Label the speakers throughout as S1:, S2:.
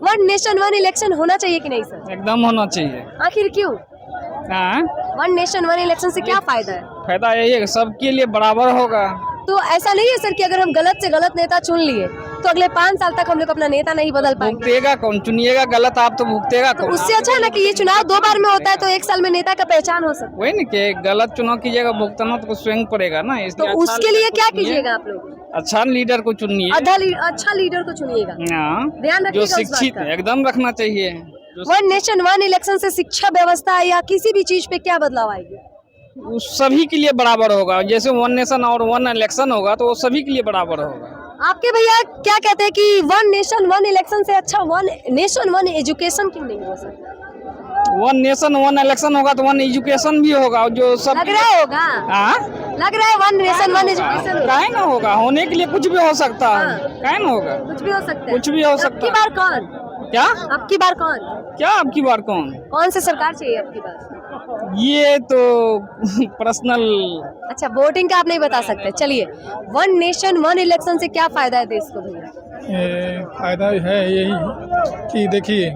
S1: One nation one election होना चाहिए कि नहीं सर?
S2: एकदम होना चाहिए।
S1: आखिर क्यों?
S2: हाँ,
S1: वन नेशन वन इलेक्शन से क्या फायदा है?
S2: फायदा यही है कि सबके लिए बराबर होगा।
S1: तो ऐसा नहीं है सर कि अगर हम गलत से गलत नेता चुन लिए तो अगले 5 साल तक हम लोग अपना नेता नहीं बदल पाएंगे?
S2: भुगतेगा कौन? चुनिएगा गलत आप तो भुगतेगा
S1: तो
S2: कौन?
S1: उससे अच्छा है ना कि ये चुनाव 2 बार में होता है तो 1 साल में नेता का पहचान हो सकता
S2: वही नहीं कि गलत चुनाव कीजिएगा, भुगतना तो स्वयं पड़ेगा ना।
S1: है।
S2: इसलिए
S1: तो
S2: अच्छा
S1: उसके लिए
S2: लीडर
S1: क्या
S2: को चुनिए,
S1: कीजिएगा आप लोग?
S2: अच्छा लीडर को चुनिए,
S1: अच्छा लीडर को चुनिएगा।
S2: हाँ,
S1: ध्यान
S2: जो
S1: रखिएगा उस बात
S2: शिक्षित
S1: का।
S2: है, एकदम रखना चाहिए।
S1: वन नेशन वन इलेक्शन से शिक्षा व्यवस्था या किसी भी चीज पे क्या बदलाव आएगी?
S2: उस सभी के लिए बराबर होगा। जैसे वन नेशन और वन इलेक्शन होगा तो वो सभी के लिए बराबर होगा।
S1: आपके भैया क्या कहते हैं कि वन नेशन वन इलेक्शन से अच्छा वन नेशन वन एजुकेशन क्यों नहीं हो सकता?
S2: वन नेशन वन इलेक्शन होगा तो वन एजुकेशन भी होगा। जो सब
S1: लग रहा होगा,
S2: हाँ,
S1: लग रहा है वन नेशन वन एजुकेशन
S2: काहे ना होगा? होने के लिए कुछ भी हो सकता है।
S1: हाँ।
S2: काहे ना होगा?
S1: कुछ भी हो सकता है।
S2: कुछ भी हो
S1: अब
S2: सकता
S1: की
S2: है।
S1: बार कौन?
S2: क्या
S1: अब की बार कौन?
S2: क्या अब की बार
S1: कौन से सरकार चाहिए अब की बार?
S2: ये तो पर्सनल।
S1: अच्छा, वोटिंग का आप नहीं बता सकते। चलिए, वन नेशन वन इलेक्शन से क्या फायदा है देश को भैया?
S3: फायदा है यही कि देखिए,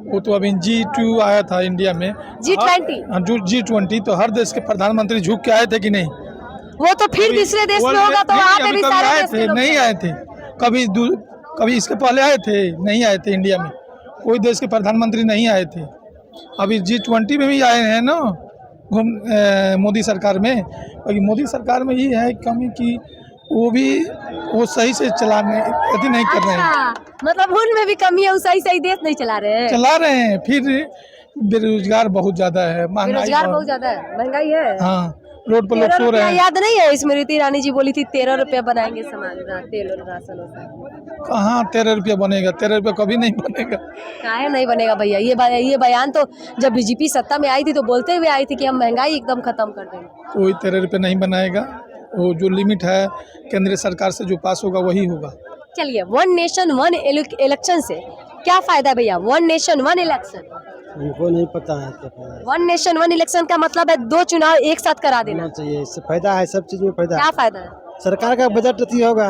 S3: वो तो अभी G2 आया था इंडिया में,
S1: G20
S3: जो G20 तो हर देश के प्रधानमंत्री झुक के आए थे कि नहीं?
S1: वो तो फिर दूसरे देश में होगा तो वहाँ पे भी सारे
S3: आए
S1: देश के
S3: थे,
S1: लोग
S3: नहीं आए थे। कभी इसके पहले आए थे, नहीं आए थे। इंडिया में कोई देश के प्रधानमंत्री नहीं आए थे। अभी G20 में भी आए हैं ना, मोदी सरकार में। बाकी मोदी सरकार में ये है कमी कि वो सही से चलाने यदि नहीं कर रहे हैं।
S1: अच्छा, मतलब उनमें भी कमी है, वो सही देश नहीं चला रहे हैं।
S3: चला रहे हैं, फिर बेरोजगार बहुत ज्यादा है, महंगाई
S1: बेरोजगार बहुत ज्यादा है, महंगाई है।
S3: हाँ, रोड पर लोग
S1: 13
S3: सो रहे
S1: रुपया
S3: हैं।
S1: याद नहीं है? स्मृति ईरानी जी बोली थी 13 रुपया बनाएंगे सामान, तेल और राशन होता है।
S3: कहाँ 13 रुपया बनेगा? 13 रुपया कभी नहीं बनेगा।
S1: काहे नहीं बनेगा भैया? ये बयान तो जब बीजेपी सत्ता में आई थी तो बोलते हुए आई थी कि हम महंगाई एकदम खत्म कर देंगे।
S3: कोई 13 रुपया नहीं बनाएगा। वो जो लिमिट है केंद्र सरकार से जो पास होगा वही होगा।
S1: चलिए, वन नेशन वन इलेक्शन से क्या फायदा है भैया? वन नेशन वन इलेक्शन
S4: हमको नहीं पता है क्या फायदा
S1: वन नेशन वन इलेक्शन का मतलब है 2 चुनाव एक साथ करा देना।
S4: होना चाहिए। इससे फायदा है, सब चीज में फायदा
S1: क्या
S4: है।
S1: फायदा है?
S4: सरकार का बजट अति होगा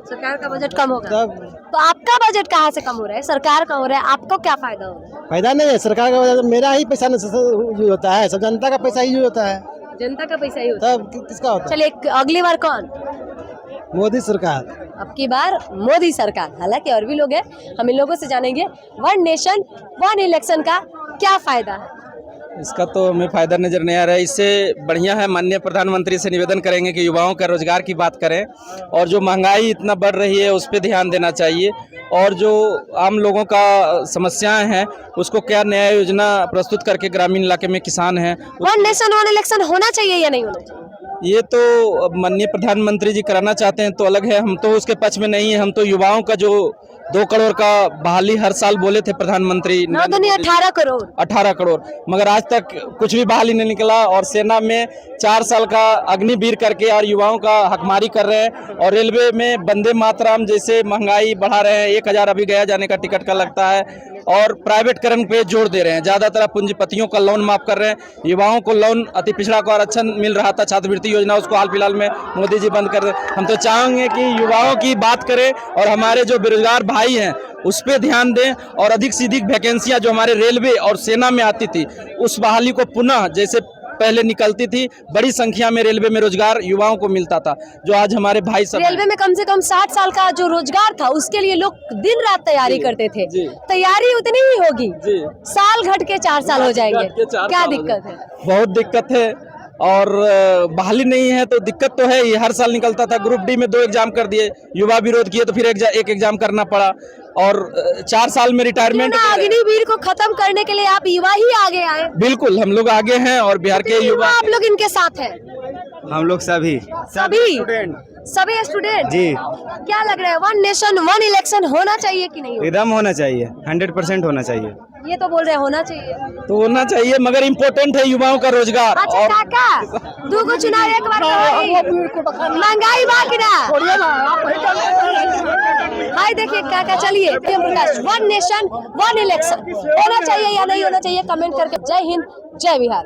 S1: सरकार का बजट कम होगा
S4: तब
S1: तो आपका बजट कहाँ से कम हो रहा है? सरकार का हो रहा है, आपको क्या फायदा हो रहा है?
S4: फायदा नहीं है। सरकार का बजट मेरा ही पैसा यूज होता है, सब जनता का पैसा ही यूज होता है।
S1: जनता का पैसा ही होता है।
S4: तब किसका होता है?
S1: चलिए, अगली बार कौन?
S4: मोदी सरकार।
S1: अब की बार मोदी सरकार। हालांकि और भी लोग हैं, हम इन लोगों से जानेंगे वन नेशन वन इलेक्शन का क्या फायदा है।
S5: इसका तो हमें फायदा नजर नहीं आ रहा है। इससे बढ़िया है, माननीय प्रधानमंत्री से निवेदन करेंगे कि युवाओं का रोजगार की बात करें और जो महंगाई इतना बढ़ रही है उस पर ध्यान देना चाहिए और जो आम लोगों का समस्याएं हैं उसको क्या नया योजना प्रस्तुत करके ग्रामीण इलाके में किसान हैं।
S1: वन नेशन वन इलेक्शन होना चाहिए या नहीं होना चाहिए?
S5: ये तो माननीय प्रधानमंत्री जी कराना चाहते हैं तो अलग है, हम तो उसके पक्ष में नहीं है। हम तो युवाओं का जो 2 करोड़ का बहाली हर साल बोले थे प्रधानमंत्री
S1: 18 करोड़
S5: 18 करोड़, मगर आज तक कुछ भी बहाली नहीं निकला और सेना में 4 साल का अग्निवीर करके और युवाओं का हकमारी कर रहे हैं और रेलवे में वंदे मातरम जैसे महंगाई बढ़ा रहे हैं। 1000 अभी गया जाने का टिकट का लगता है और प्राइवेटकरण पे जोर दे रहे हैं। ज़्यादातर पूंजीपतियों का लोन माफ कर रहे हैं, युवाओं को लोन अति पिछड़ा को आरक्षण मिल रहा था, छात्रवृत्ति योजना उसको हाल फिलहाल में मोदी जी बंद कर रहे। हम तो चाहेंगे कि युवाओं की बात करें और हमारे जो बेरोजगार भाई हैं उस पर ध्यान दें और अधिक से अधिक वैकेंसियाँ जो हमारे रेलवे और सेना में आती थी उस बहाली को पुनः जैसे पहले निकलती थी, बड़ी संख्या में रेलवे में रोजगार युवाओं को मिलता था जो आज हमारे भाई सब।
S1: रेलवे में कम से कम 60 साल का जो रोजगार था उसके लिए लोग दिन रात तैयारी करते थे। तैयारी उतनी ही होगी, साल घट के 4 साल हो जाएंगे। क्या दिक्कत है?
S5: बहुत दिक्कत है और बहाली नहीं है तो दिक्कत तो है ही। हर साल निकलता था, ग्रुप डी में 2 एग्जाम कर दिए, युवा विरोध किए तो फिर एक एग्जाम करना पड़ा और 4 साल में रिटायरमेंट।
S1: अग्निवीर को खत्म करने के लिए आप युवा ही आगे आए।
S5: बिल्कुल, हम लोग आगे हैं और बिहार के युवा।
S1: आप लोग इनके साथ हैं?
S4: हम लोग सभी
S1: स्टूडेंट
S4: जी।
S1: क्या लग रहा है, वन नेशन वन इलेक्शन होना चाहिए कि नहीं?
S4: एकदम होना चाहिए, 100% होना चाहिए।
S1: ये तो बोल रहे हैं होना चाहिए,
S5: तो होना चाहिए मगर इम्पोर्टेंट है युवाओं का रोजगार।
S1: अच्छा
S5: और
S1: काका 2 चुनाव एक बार महंगाई बाकी ना भाई। देखिए काका, चलिए प्रकाश, वन नेशन वन इलेक्शन होना चाहिए या नहीं होना चाहिए कमेंट करके। जय हिंद, जय बिहार।